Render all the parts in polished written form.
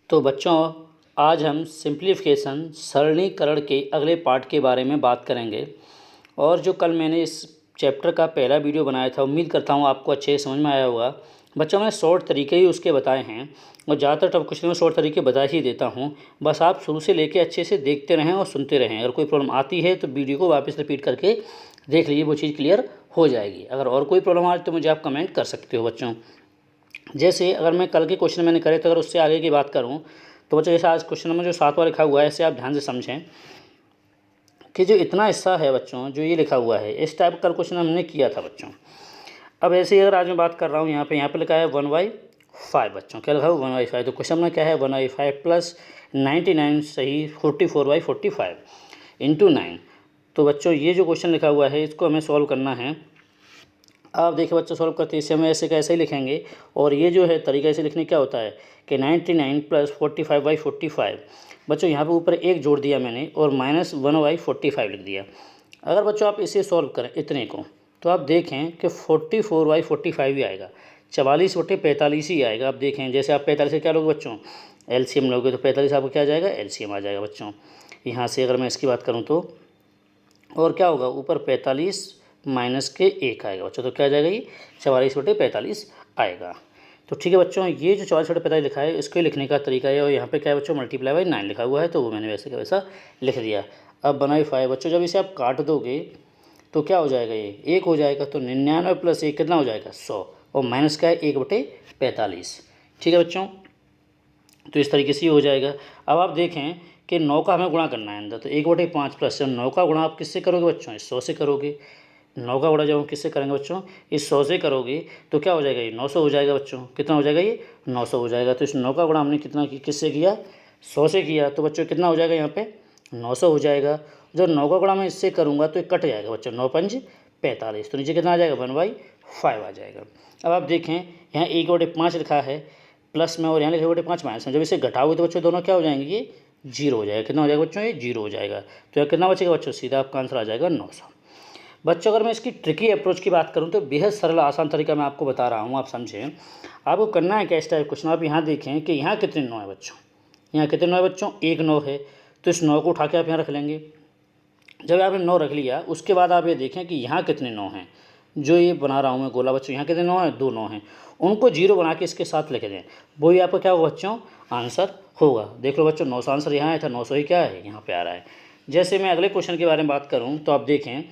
तो बच्चों, आज हम सिंप्लीफिकेशन सरलीकरण के अगले पार्ट के बारे में बात करेंगे। और जो कल मैंने इस चैप्टर का पहला वीडियो बनाया था, उम्मीद करता हूँ आपको अच्छे से समझ में आया होगा। बच्चों, मैंने शॉर्ट तरीके ही उसके बताए हैं और ज़्यादातर टफ क्वेश्चन में शॉर्ट तरीके बता ही देता हूँ। बस आप शुरू से लेके अच्छे से देखते रहें और सुनते रहें। अगर कोई प्रॉब्लम आती है तो वीडियो को वापस रिपीट करके देख लीजिए, वो चीज़ क्लियर हो जाएगी। अगर और कोई प्रॉब्लम आ रही तो मुझे आप कमेंट कर सकते हो बच्चों। जैसे अगर मैं कल के क्वेश्चन मैंने करे तो अगर उससे आगे की बात करूं तो बच्चों, जैसे आज क्वेश्चन नंबर जो 7वां लिखा हुआ है, इसे आप ध्यान से समझें कि जो इतना हिस्सा है बच्चों, जो ये लिखा हुआ है, इस टाइप का क्वेश्चन हमने किया था बच्चों। अब ऐसे ही अगर आज मैं बात कर रहा हूँ, यहाँ पे लिखा है 1/5 बच्चों। क्या लिखा है? 1/5। तो क्वेश्चन में क्या है? 1/5 प्लस 99 सही 44/45 इंटू 9। तो बच्चों, ये जो क्वेश्चन लिखा हुआ है इसको हमें सॉल्व करना है। आप देखिए बच्चों, सॉल्व करते इसे हम ऐसे कैसे ही लिखेंगे। और ये जो है तरीका इसे लिखने क्या होता है कि 99 प्लस 45/45। बच्चों, यहाँ पे ऊपर एक जोड़ दिया मैंने और -1/45 लिख दिया। अगर बच्चों आप इसे सॉल्व करें इतने को, तो आप देखें कि 44/45 ही आएगा, 44/45 ही आएगा। आप देखें, जैसे आप 45 से क्या लोगे बच्चों? एलसीएम लोगे, तो 45 आपको क्या आ जाएगा? एलसीएम आ जाएगा बच्चों। यहाँ से अगर मैं इसकी बात करूँ तो, और क्या होगा? ऊपर 45 माइनस के 1 आएगा बच्चों। तो क्या आ जाएगा? ये 44/45 आएगा। तो ठीक है बच्चों, ये जो 44/45 लिखा है इसको लिखने का तरीका है। और यहाँ पे क्या है बच्चों? ×9 लिखा हुआ है, तो वो मैंने वैसे का वैसा लिख दिया। अब 1/5 बच्चों, जब इसे आप काट दोगे तो क्या हो जाएगा? ये 1 हो जाएगा। तो 99 प्लस 1 कितना हो जाएगा? 100। और माइनस क्या है? 1/45। ठीक है बच्चों, तो इस तरीके से ही हो जाएगा। अब आप देखें कि 9 का हमें गुणा करना है अंदर, तो 1/5 प्लस 9 का गुणा आप किससे करोगे बच्चों? इस 100 से करोगे। 9 का गुणा जब हम किससे करेंगे बच्चों? इस 100 से करोगे, तो क्या हो जाएगा? ये 900 हो जाएगा बच्चों। कितना हो जाएगा? ये 900 हो जाएगा। तो इस 9 का गुणा हमने कितना किससे किया? 100 से किया। तो बच्चों कितना हो जाएगा? यहाँ पे 900 हो जाएगा। जब 9 का गुणा मैं इससे करूँगा तो ये कट जाएगा बच्चों, 9×5 45। तो नीचे कितना आ जाएगा? 1/5 आ जाएगा। अब आप देखें, यहाँ 1/5 लिखा है प्लस में, और यहाँ लिखा 1/5 माइनस में। जब इसे घटाओगे तो बच्चों दोनों क्या हो जाएंगे? ये 0 हो जाएगा। कितना हो जाएगा बच्चों? ये 0 हो जाएगा। तो यहाँ कितना बचेगा बच्चों? सीधा आपका आंसर आ जाएगा 900। बच्चों, अगर मैं इसकी ट्रिकी अप्रोच की बात करूं तो बेहद सरल आसान तरीका मैं आपको बता रहा हूं, आप समझें। आपको करना है क्या इस टाइप क्वेश्चन? आप यहाँ देखें कि यहाँ कितने 9 है बच्चों? यहाँ कितने 9 है बच्चों? 1 9 है। तो इस 9 को उठा के आप यहाँ रख लेंगे। जब आपने 9 रख लिया, उसके बाद आप ये देखें कि यहाँ कितने 9 हैं। जो ये बना रहा हूँ मैं गोला बच्चों, यहाँ कितने 9 हैं? 2 9 हैं। उनको 0 बना के इसके साथ लिख दें, वही आपका क्या होगा बच्चों? आंसर होगा। देख लो बच्चों, 900 आंसर यहाँ आया था, 900 ही क्या है? यहाँ पे आ रहा है। जैसे मैं अगले क्वेश्चन के बारे में बात करूँ तो आप देखें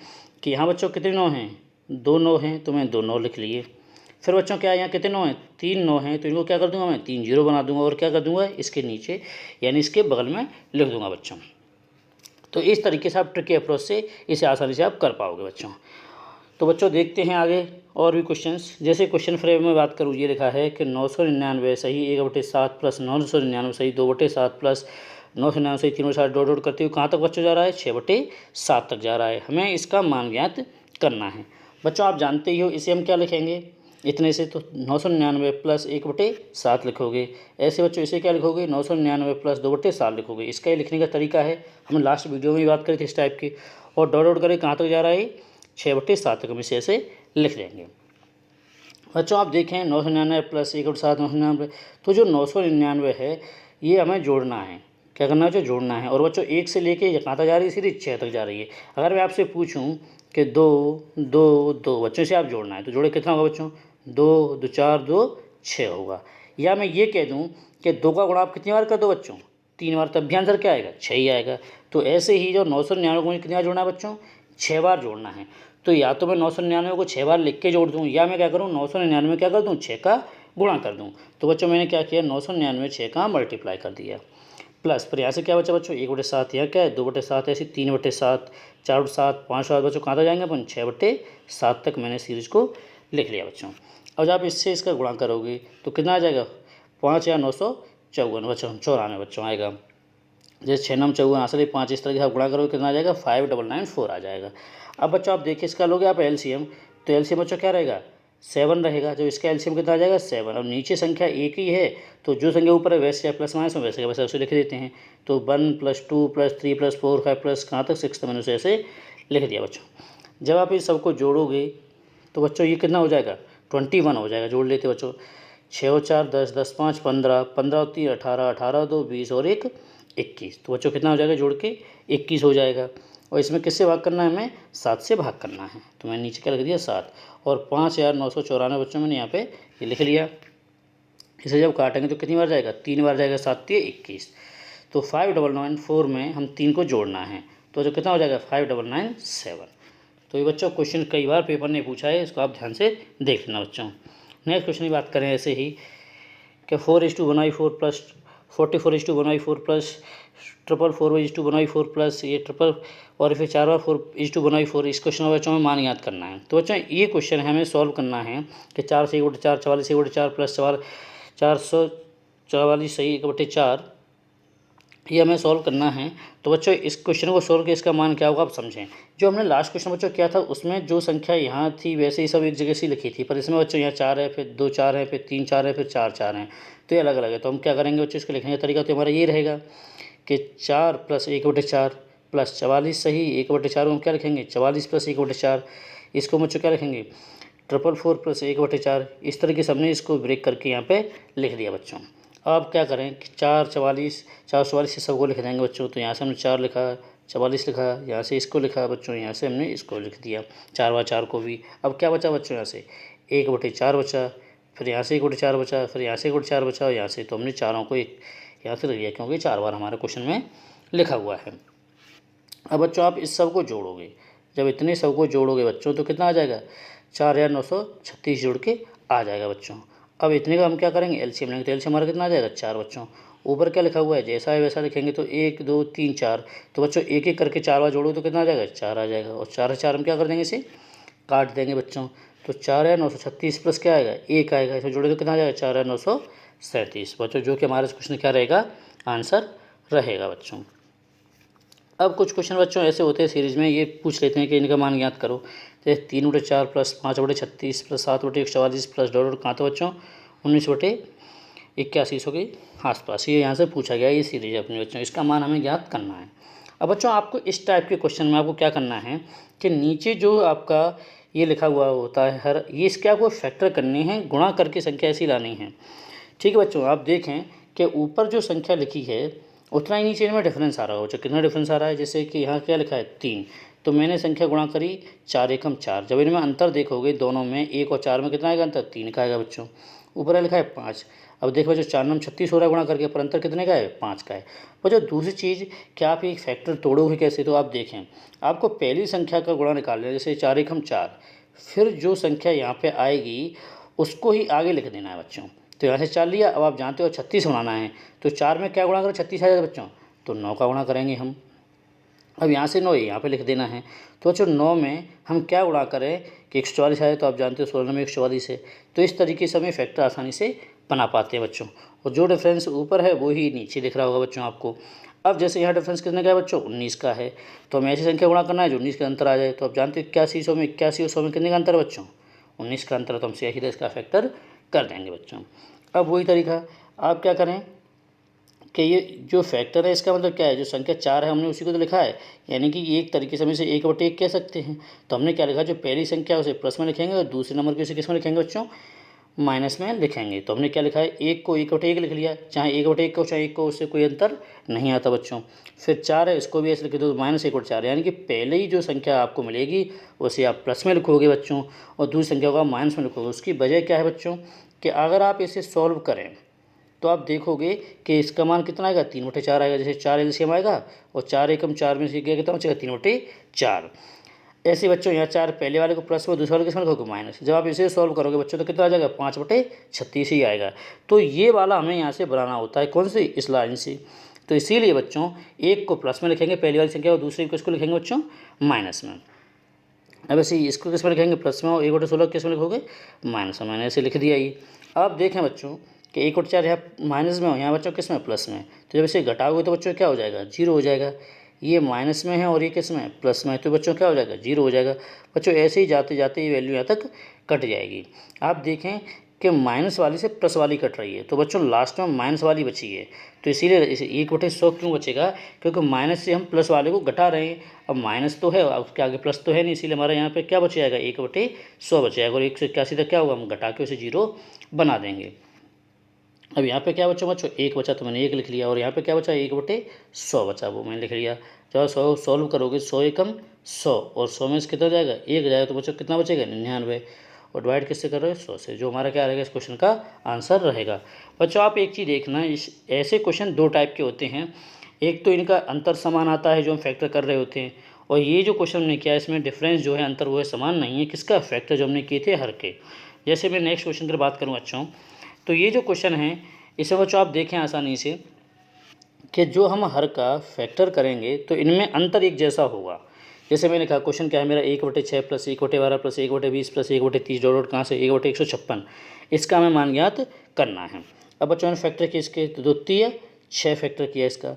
कि यहाँ बच्चों कितने 9 हैं? 2 9 हैं, तो मैं 2 9 लिख लिए। फिर बच्चों क्या है? यहाँ कितने 9 हैं? 3 9 हैं, तो इनको क्या कर दूंगा मैं? 3 0 बना दूंगा। और क्या कर दूंगा? इसके नीचे यानी इसके बगल में लिख दूंगा बच्चों। तो इस तरीके से आप ट्रिकी अप्रोच से इसे आसानी से आप कर पाओगे बच्चों। तो बच्चों देखते हैं आगे और भी क्वेश्चंस। जैसे क्वेश्चन फ्रेम में बात करूँ, ये लिखा है कि 999 सही 1/7 प्लस 999 सही 2/7 प्लस 999 सही 3/7 डॉट डॉट करते हुए कहाँ तक बच्चों जा रहा है? 6/7 तक जा रहा है। हमें इसका मान ज्ञात करना है। बच्चों आप जानते ही हो, इसे हम क्या लिखेंगे इतने से? तो 999 प्लस 1/7 लिखोगे। ऐसे बच्चों इसे क्या लिखोगे? 999 प्लस 2/7 लिखोगे। इसका ही लिखने का तरीका है, हमने लास्ट वीडियो में भी बात करी थी इस टाइप की। और डॉट डॉट करके कहाँ तक जा रहा है? 6/7 तक हम इसे ऐसे लिख देंगे। बच्चों आप देखें, 999 प्लस 1/7 999। तो जो 999 है ये हमें जोड़ना है। क्या करना है बच्चों? जोड़ना है। और बच्चों 1 से लेके कहाँ तक जा रही है? सीधी 6 तक जा रही है। अगर मैं आपसे पूछूं कि 2 2 2 बच्चों से आप जोड़ना है, तो जोड़े कितना होगा बच्चों? 2 2 4 2 6 होगा। या मैं ये कह दूं कि 2 का गुणा आप कितनी बार कर दो बच्चों? 3 बार, तब भी आंसर क्या आएगा? 6 ही आएगा। तो ऐसे ही जो 999 को कितनी बार जोड़ना है बच्चों? 6 बार जोड़ना है। तो या तो मैं 999 को 6 बार लिख के जोड़ दूँ, या मैं क्या करूँ 999 क्या कर दूँ? 6 का गुणा कर दूँ। तो बच्चों मैंने क्या किया? 999 6 का मल्टीप्लाई कर दिया। प्लस फिर यहाँ से क्या बचा बच्चों? 1/7 यहाँ क्या है? 2/7 ऐसी 3/7 4/7 5/7 बच्चों कहाँ तक जाएंगे अपन? 6/7 तक मैंने सीरीज को लिख लिया बच्चों। अब जब आप इससे इसका गुणा करोगे तो कितना आ जाएगा? 5 या 954 बच्चों 94 बच्चों आएगा। जैसे 6 9 54 आंसर 5, इस तरह के आप गुणा करोगे कितना आ जाएगा? 5994 आ जाएगा। अब बच्चों आप देखिए, इसका लोगे आप एलसीएम, तो एलसीएम बच्चों क्या रहेगा? 7 रहेगा। जो इसका एलसीएम कितना आ जाएगा? 7। अब नीचे संख्या एक ही है, तो जो संख्या ऊपर है वैसे प्लस माइनस में वैसे का वैसे उसे लिख देते हैं। तो 1 + 2 + 3 + 4 5 प्लस कहाँ तक 6 तक मैंने उसे ऐसे लिख दिया बच्चों। जब आप इस सबको जोड़ोगे तो बच्चों ये कितना हो जाएगा? 21 हो जाएगा। जोड़ लेते बच्चों, 6 और 4 10, 10 5 15, 15 और 3 18, 18 2 20 और 1 21। तो बच्चों कितना हो जाएगा जोड़ के 21 हो जाएगा। और इसमें किससे भाग करना है, हमें 7 से भाग करना है। तो मैंने नीचे क्या लिख दिया 7 और 5994 बच्चों मैंने यहाँ पे ये लिख लिया। इसे जब काटेंगे तो कितनी बार जाएगा, 3 बार जाएगा, 7 3 21। तो 5994 में हम 3 को जोड़ना है तो जो कितना हो जाएगा 5997। तो ये बच्चों क्वेश्चन कई बार पेपर ने पूछा है, इसको आप ध्यान से देख लेना बच्चों। नेक्स्ट क्वेश्चन की बात करें ऐसे ही कि 4:1/4 प्लस 44:1/4 प्लस 444/1/4 प्लस ये ट्रिपल और फिर 4/4:1/4। इस क्वेश्चन में बच्चों में मान याद करना है। तो बच्चों ये क्वेश्चन हमें सॉल्व करना है कि 4 से 1/4 44 1/4 प्लस 444 सही 1/4 ये हमें सॉल्व करना है। तो बच्चों इस क्वेश्चन को सॉल्व के इसका मान क्या होगा आप समझें। जो हमने लास्ट क्वेश्चन बच्चों किया था उसमें जो संख्या यहाँ थी वैसे ही सब एक जगह से लिखी थी, पर इसमें बच्चों यहाँ 4 है, फिर 2 4 है, फिर 3 4 है, फिर 4 4 हैं, तो ये अलग अलग है। तो हम क्या करेंगे बच्चों, इसको लिखने का तरीका तो हमारा ये रहेगा कि 4 + 1/4 प्लस 44 सही 1/4 को हम क्या लिखेंगे 44 + 1/4। इसको बच्चों क्या लिखेंगे 444 + 1/4। इस तरीके से हमने इसको ब्रेक करके यहाँ पे लिख दिया बच्चों। अब क्या करें कि 4 से सबको लिख देंगे बच्चों। तो यहाँ से हमने 4 लिखा, 44 लिखा, यहाँ से इसको लिखा बच्चों, यहाँ से हमने इसको लिख दिया 4/4 को भी। अब क्या बचा बच्चों, यहाँ से 1/4 बचा, फिर यहाँ से 1/4 बचा, फिर यहाँ से 1/4 बचा और यहाँ से। तो हमने चारों को एक यहाँ से लिख दिया क्योंकि 4 बार हमारे क्वेश्चन में लिखा हुआ है। अब बच्चों आप इस सब को जोड़ोगे, जब इतने सब को जोड़ोगे बच्चों तो कितना आ जाएगा 4936 जोड़ के आ जाएगा बच्चों। अब इतने का हम क्या करेंगे एलसीएम लेंगे, तो एलसीएम हमारा कितना आ जाएगा 4 बच्चों। ऊपर क्या लिखा हुआ है जैसा है वैसा लिखेंगे, तो 1 2 3 4। तो बच्चों एक एक करके 4 बार जोड़ो तो कितना आ जाएगा 4 आ जाएगा। और 4 4 हम क्या कर देंगे इसे काट देंगे बच्चों। तो 4936 प्लस क्या आएगा 1 आएगा, इसे जोड़े तो कितना आ जाएगा 4937 बच्चों, जो कि हमारा क्वेश्चन क्या रहेगा आंसर रहेगा बच्चों। अब कुछ क्वेश्चन बच्चों ऐसे होते हैं सीरीज़ में, ये पूछ लेते हैं कि इनका मान ज्ञात करो। जैसे 3/4 प्लस 5/36 प्लस 7/144 प्लस डॉट कहाँ तो बच्चों 19/81 के आसपास। ये यहाँ से पूछा गया ये सीरीज अपने बच्चों, इसका मान हमें ज्ञात करना है। अब बच्चों आपको इस टाइप के क्वेश्चन में आपको क्या करना है कि नीचे जो आपका ये लिखा हुआ होता है हर ये इसके आपको फैक्टर करने हैं, गुणा करके संख्या ऐसी लानी है। ठीक है बच्चों, आप देखें कि ऊपर जो संख्या लिखी है उतना ही नीचे में डिफरेंस आ रहा हो। कितना डिफरेंस आ रहा है, जैसे कि यहाँ क्या लिखा है 3, तो मैंने संख्या गुणा करी 4 एकम 4। जब इनमें अंतर देखोगे दोनों में 1 और 4 में कितना आएगा अंतर 3 का आएगा बच्चों। ऊपर लिखा है 5। अब देखो बच्चों 4 9 36 हो रहा है गुणा करके, पर अंतर कितने का है 5 का है। बच्चों दूसरी चीज़ क्या आप एक फैक्टर तोड़ोगे कैसे, तो आप देखें आपको पहली संख्या का गुणा निकालना है, जैसे 4 एकम 4, फिर जो संख्या यहाँ पर आएगी उसको ही आगे लिख देना है बच्चों। तो यहाँ से 4 लिया, अब आप जानते हो 36 बनाना है, तो 4 में क्या गुणा करें 36 आएगा बच्चों, तो 9 का गुणा करेंगे हम। अब यहाँ से 9 यहाँ पे लिख देना है। तो बच्चों 9 में हम क्या गुणा करें कि 144 आए, तो आप जानते हो 16 में 144 है। तो इस तरीके से हमें फैक्टर आसानी से बना पाते हैं बच्चों। और जो डिफरेंस ऊपर है वो ही नीचे दिख रहा होगा बच्चों आपको। अब जैसे यहाँ डिफरेंस कितने का है बच्चों 19 का है, तो हमें ऐसी संख्या गुणा करना है जो 19 का अंतर आ जाए। तो आप जानते हो 81 100 में 81 और 100 में कितने का अंतर है बच्चों 19 का अंतर, तो हम सीधा इसका फैक्टर कर देंगे बच्चों। अब वही तरीका आप क्या करें कि ये जो फैक्टर है इसका मतलब क्या है, जो संख्या 4 है हमने उसी को तो लिखा है, यानी कि एक तरीके से हम इसे 1/1 कह सकते हैं। तो हमने क्या लिखा, जो पहली संख्या है उसे प्लस में लिखेंगे और दूसरे नंबर के उसे किस में लिखेंगे बच्चों माइनस में लिखेंगे। तो हमने क्या लिखा है 1 को 1/1 लिख लिया, चाहे 1/1 को चाहे 1 को, उससे कोई अंतर नहीं आता बच्चों। फिर 4 है इसको भी ऐसे लिख दो -1/4, यानी कि पहले ही जो संख्या आपको मिलेगी उसे आप प्लस में लिखोगे बच्चों और दूसरी संख्या को आप माइनस में लिखोगे। उसकी वजह क्या है बच्चों कि अगर आप इसे सॉल्व करें तो आप देखोगे कि इसका मान कितना आएगा 3/4 आएगा। जैसे 4 एलसीएम आएगा और 4 एकम 4 में से क्या कितना बचेगा 3/4। ऐसे बच्चों यहाँ 4 पहले वाले को प्लस में दूसरे वाले किसमें लिखोगे माइनस। जब आप इसे सॉल्व करोगे बच्चों तो कितना आ जाएगा 5/36 ही आएगा। तो ये वाला हमें यहाँ से बनाना होता है, कौन से इस लाइन से। तो इसीलिए बच्चों एक को प्लस में लिखेंगे पहली वाली संख्या और दूसरे को इसको लिखेंगे बच्चों माइनस में। अब ऐसे इसको किस में लिखेंगे प्लस में और 1/16 किस में लिखोगे माइनस में। मैंने ऐसे लिख दिया ये। अब देखें बच्चों कि 1/4 यहाँ माइनस में हो, यहाँ बच्चों किस में प्लस में, तो जब इसे घटाओगे तो बच्चों क्या हो जाएगा 0 हो जाएगा। ये माइनस में है और ये किस में प्लस में है, तो बच्चों क्या हो जाएगा 0 हो जाएगा। बच्चों ऐसे ही जाते जाते ये वैल्यू यहाँ तक कट जाएगी। आप देखें कि माइनस वाली से प्लस वाली कट रही है, तो बच्चों लास्ट में माइनस वाली बची है। तो इसीलिए इसे 1/100 क्यों बचेगा, क्योंकि माइनस से हम प्लस वाले को घटा रहे हैं। अब माइनस तो है और उसके आगे प्लस तो है नहीं, इसीलिए हमारे यहाँ पे क्या बच जाएगा 1/100 बच जाएगा। और 181 तक क्या होगा हम घटा के उसे 0 बना देंगे। अब यहाँ पे क्या बचा बच्चों, 1 बचा तो मैंने 1 लिख लिया, और यहाँ पे क्या बचा 1/100 बचा, वो मैंने लिख लिया। जब 100 सॉल्व करोगे 100 एकम 100, और 100 में से कितना जाएगा 1 जाएगा, तो बच्चों कितना बचेगा 99, और डिवाइड किससे कर रहे हो 100 से, जो हमारा क्या रहेगा इस क्वेश्चन का आंसर रहेगा। बच्चों आप एक चीज़ देखना, इस ऐसे क्वेश्चन 2 टाइप के होते हैं। एक तो इनका अंतर समान आता है जो हम फैक्टर कर रहे होते हैं, और ये जो क्वेश्चन हमने किया इसमें डिफरेंस जो है अंतर वो है समान नहीं है, किसका फैक्टर जो हमने किए थे हर के। जैसे मैं नेक्स्ट क्वेश्चन की बात करूँ बच्चों, तो ये जो क्वेश्चन है इसमें बच्चों आप देखें आसानी से कि जो हम हर का फैक्टर करेंगे तो इनमें अंतर एक जैसा होगा। जैसे मैंने कहा क्वेश्चन क्या है मेरा, 1/6 प्लस 1/12 प्लस 1/20 प्लस 1/30 डॉट कहाँ से 1/156, इसका हमें मान ज्ञात करना है। अब बच्चों ने फैक्टर किया इसके, तो 2 6 फैक्टर किया इसका,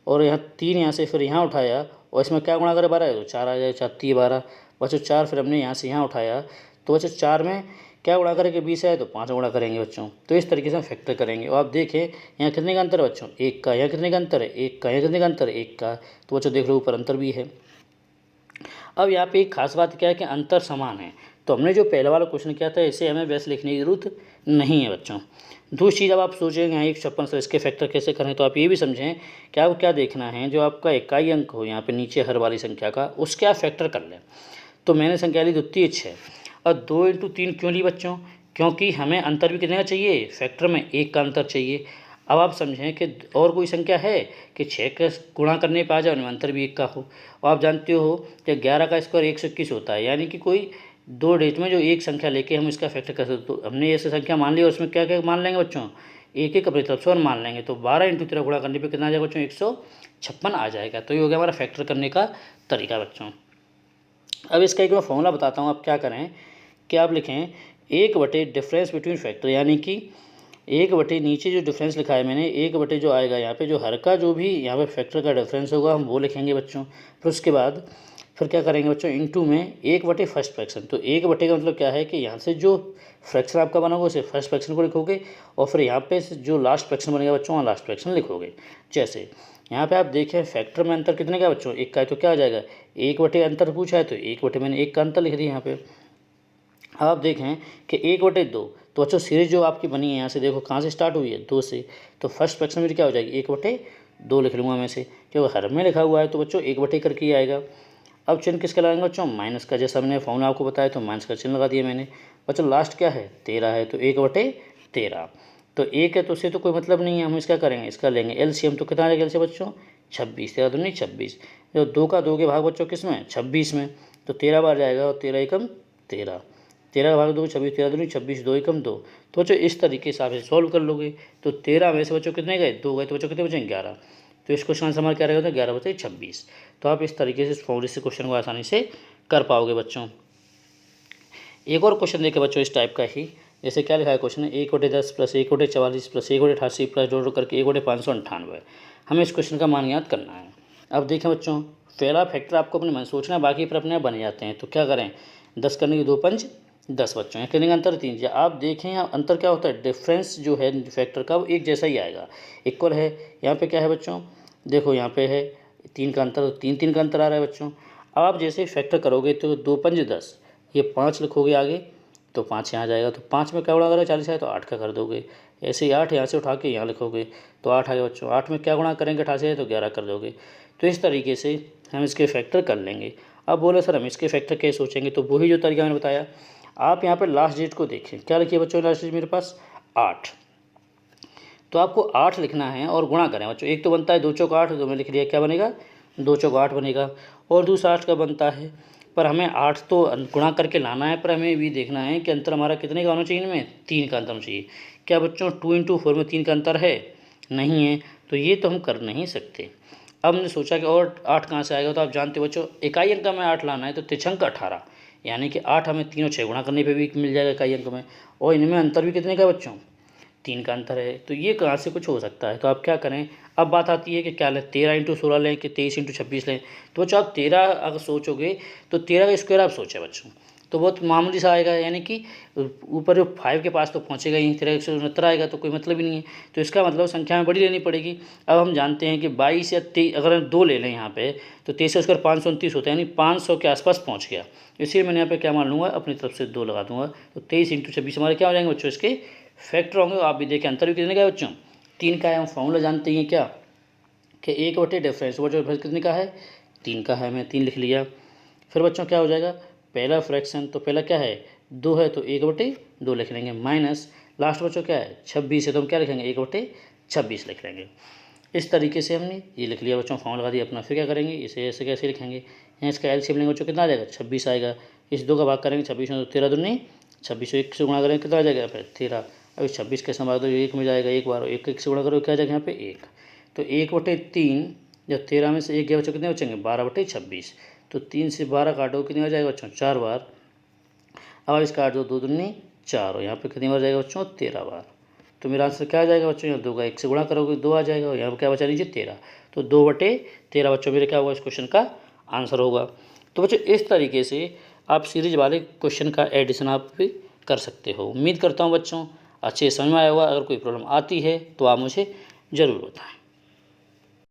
और यहाँ 3 यहाँ से फिर यहाँ उठाया, और इसमें क्या गुणा करें 12 है तो 4 आ जाए, 4 12 बच्चों 4, फिर हमने यहाँ से यहाँ उठाया, तो बच्चों 4 में क्या गुणा करेंगे 20 है तो 5 गुणा करेंगे बच्चों। तो इस तरीके से हम फैक्टर करेंगे। और आप देखें यहाँ कितने का अंतर है बच्चों, 1 का, यहाँ कितने का अंतर है 1 का, यहाँ कितने का अंतर है 1 का, तो बच्चों देख लो ऊपर अंतर भी है। अब यहाँ पे एक खास बात क्या है कि अंतर समान है, तो हमने जो पहले वाला क्वेश्चन किया था इसे हमें वैसे लिखने की जरूरत नहीं है बच्चों। दूसरी चीज़ अब आप सोचेंगे यहाँ 156 से इसके फैक्टर कैसे करें, तो आप ये भी समझें कि आपको क्या देखना है, जो आपका इकाई अंक हो यहाँ पे नीचे हर वाली संख्या का, उसके आप फैक्टर कर लें। तो मैंने संख्या ली 2 3 6, और 2 × 3 क्यों ली बच्चों, क्योंकि हमें अंतर भी कितने का चाहिए, फैक्टर में 1 का अंतर चाहिए। अब आप समझें कि और कोई संख्या है कि 6 का गुणा करने पर आ जाए उनमें अंतर भी 1 का हो, और आप जानते हो कि 11 का स्क्वायर 121 होता है, यानी कि कोई 2 डिजिट में जो एक संख्या लेके हम इसका फैक्टर कर सकते। तो हमने ऐसे संख्या मान ली, और उसमें क्या क्या मान लेंगे बच्चों, एक एक अपनी तरफ से और मान लेंगे, तो 12 × 13 गुणा करने पर कितना आ जाएगा बच्चों 156 आ जाएगा। तो ये हो गया हमारा फैक्टर करने का तरीका बच्चों। अब इसका एक मैं फॉर्मूला बताता हूँ, आप क्या करें कि आप लिखें 1/, डिफरेंस बिटवीन फैक्टर, यानी कि 1/, नीचे जो डिफरेंस लिखा है मैंने 1/, जो आएगा यहाँ पे जो हर का जो भी यहाँ पे फैक्टर का डिफरेंस होगा हम वो लिखेंगे बच्चों। फिर उसके बाद फिर क्या करेंगे बच्चों, इनटू में 1/, फर्स्ट फ्रैक्शन। तो 1/, का मतलब क्या है कि यहाँ से जो फ्रैक्शन आपका बना होगा उसे फर्स्ट फ्रैक्शन को लिखोगे, और फिर यहाँ पे जो लास्ट फ्रैक्शन बनेगा बच्चों वहाँ लास्ट फ्रैक्शन लिखोगे। जैसे यहाँ पे आप देखें फैक्टर में अंतर कितने का बच्चों, 1 का है, तो क्या आ जाएगा 1/, अंतर पूछा है तो 1/, मैंने 1 का अंतर लिख दिया यहाँ पे। अब आप देखें कि 1/2, तो बच्चों सीरीज जो आपकी बनी है यहाँ से देखो कहाँ से स्टार्ट हुई है 2 से, तो फर्स्ट फ्रैक्शन में क्या हो जाएगी 1/2 लिख लूँगा मैं से, क्योंकि हर में लिखा हुआ है तो बच्चों 1/, करके ही आएगा। अब चिन्ह किसका लगाएंगे बच्चों, माइनस का, जैसा मैंने फॉर्मूला आपको बताया तो माइनस का चिन्ह लगा दिया मैंने। बच्चों लास्ट क्या है 13 है, तो 1/13, तो 1 है तो उससे तो कोई मतलब नहीं है, हम इसका करेंगे, इसका लेंगे एलसीएम, तो कितना आ जाएगा एलसीएम बच्चों 26, 13 दूनी 26, जो 2 का 2 के भाग बच्चों किस में 26 में, तो 13 बार जाएगा, और 13 एकम 13, 13 का भाग 2 26, 13 दूनी 26, 2 एकम 2। तो बच्चों इस तरीके से आप इसे सॉल्व कर लोगे, तो 13 में से बच्चों कितने गए 2 गए, तो बच्चों कितने बचेंगे 11, तो इस क्वेश्चन आंसर हमारा क्या रहेगा, 11/26। तो आप इस तरीके से इस फॉर्मूले से क्वेश्चन को आसानी से कर पाओगे बच्चों। एक और क्वेश्चन देखें बच्चों इस टाइप का ही, जैसे क्या लिखा है क्वेश्चन है 1/10 प्लस 1/44 प्लस 1/88 प्लस जोड़ करके 1/598, हमें इस क्वेश्चन का मान ज्ञात करना है। अब देखें बच्चों पहला फैक्टर आपको अपने मन सोचना है, बाकी फिर अपने बन जाते हैं। तो क्या करें, 10 करने की 2 पंच 10 बच्चों, यहाँ कितने का अंतर 3। आप देखें यहाँ अंतर क्या होता है, डिफरेंस जो है फैक्टर का वो एक जैसा ही आएगा, इक्वल है। यहाँ पे क्या है बच्चों, देखो यहाँ पे है 3 का अंतर, 3 का अंतर आ रहा है बच्चों। अब आप जैसे फैक्टर करोगे तो 2 पंच 10, ये 5 लिखोगे आगे, तो 5 यहाँ जाएगा, तो 5 में क्या गुणा करेगा 40 है तो 8 का कर दोगे। ऐसे ही 8 यहाँ से उठा के यहाँ लिखोगे, तो 8 आ गया बच्चों। 8 में क्या गुणा करेंगे 88 है तो 11 कर दोगे। तो इस तरीके से हम इसके फैक्टर कर लेंगे। अब बोले सर हम इसके फैक्टर कैसे सोचेंगे, तो वही जो तरीका मैंने बताया। आप यहाँ पर लास्ट डिजिट को देखें, क्या लिखिए बच्चों लास्ट डिजिट मेरे पास 8, तो आपको 8 लिखना है और गुणा करें बच्चों। एक तो बनता है 2 चौक 8, तो मैं लिख लिया क्या बनेगा 2 चौक 8 बनेगा, और दूसरा 8 का बनता है, पर हमें 8 तो गुणा करके लाना है, पर हमें भी देखना है कि अंतर हमारा कितने का होना चाहिए, इनमें 3 का अंतर होना चाहिए। क्या बच्चों 2 × 4 में 3 का अंतर है, नहीं है, तो ये तो हम कर नहीं सकते। अब हमने सोचा कि और 8 कहाँ से आएगा, तो आप जानते हो बच्चों इकाई अंक में 8 लाना है, तो तिछंक 18, यानी कि 8 हमें 3 और 6 गुणा करने पे भी मिल जाएगा इकाई अंक में, और इनमें अंतर भी कितने का बच्चों 3 का अंतर है। तो ये कहाँ से कुछ हो सकता है, तो आप क्या करें। अब बात आती है कि क्या लें, 13 × 16 लें कि 23 × 26 लें। तो बच्चों आप 13 अगर सोचोगे तो 13 का स्क्वायर आप सोचें बच्चों, तो बहुत मामूली सा आएगा, यानी कि ऊपर जो 5 के पास तो पहुँचेगा ही, 13 169 आएगा, तो कोई मतलब ही नहीं है। तो इसका मतलब संख्या में बड़ी लेनी पड़ेगी। अब हम जानते हैं कि 22 या 23 अगर हम 2 ले लें यहाँ पे, तो 23 का स्क्वायर 529 होता है, यानी 500 के आसपास पहुँच गया। इसलिए मैंने यहाँ पे क्या मान लूँगा, अपनी तरफ से 2 लगा दूँगा, तो 23 × 26 हमारे क्या हो जाएंगे बच्चों इसके फैक्टर होंगे आप भी देखें। अंतर भी कितने का है बच्चों? 3 का है। हम फॉर्मूला जानते हैं क्या कि 1/डिफरेंस, वो जो डिफरेंस कितने का है? 3 का है। मैं 3 लिख लिया। फिर बच्चों क्या हो जाएगा? पहला फ्रैक्शन तो पहला क्या है? 2 है तो 1/2 लिख लेंगे, माइनस लास्ट बच्चों क्या है? 26 है तो हम क्या लिखेंगे? 1/26 लिख लेंगे। इस तरीके से हमने ये लिख लिया बच्चों, फॉर्मूला लगा दिया अपना। फिर क्या करेंगे? इसे ऐसे कैसे लिखेंगे? यहाँ इसका एलसीएम लेंगे बच्चों, कितना आ जाएगा? 26 आएगा। इस 2 का भाग करेंगे 26 में तो 13 दूनी 26, 1 से गुणा करेंगे कितना आ जाएगा? फिर 13। अब 26 कैसे भाग दो? 1 में जाएगा, एक बार 1 से गुणा करो क्या आ जाएगा यहाँ पे? 1। तो 1/3, जब 13 में से 1 गया बच्चों कितने बचेंगे? 12/26। तो 3 से 12 काटो, कितनी बार जाएगा बच्चों? 4 बार। अब इस काट दो, 2 दूनी 4 और यहाँ पे कितनी बार जाएगा बच्चों? 13 बार। तो मेरा आंसर क्या आ जाएगा बच्चों? यहाँ 2 का 1 से गुणा करोगे 2 आ जाएगा और यहाँ पर क्या बचा लीजिए? 13। तो 2/13 बच्चों मेरे क्या होगा? इस क्वेश्चन का आंसर होगा। तो बच्चों इस तरीके से आप सीरीज वाले क्वेश्चन का एडिशन आप भी कर सकते हो। उम्मीद करता हूँ बच्चों अच्छे समझ में आया होगा। अगर कोई प्रॉब्लम आती है तो आप मुझे ज़रूर बताएं।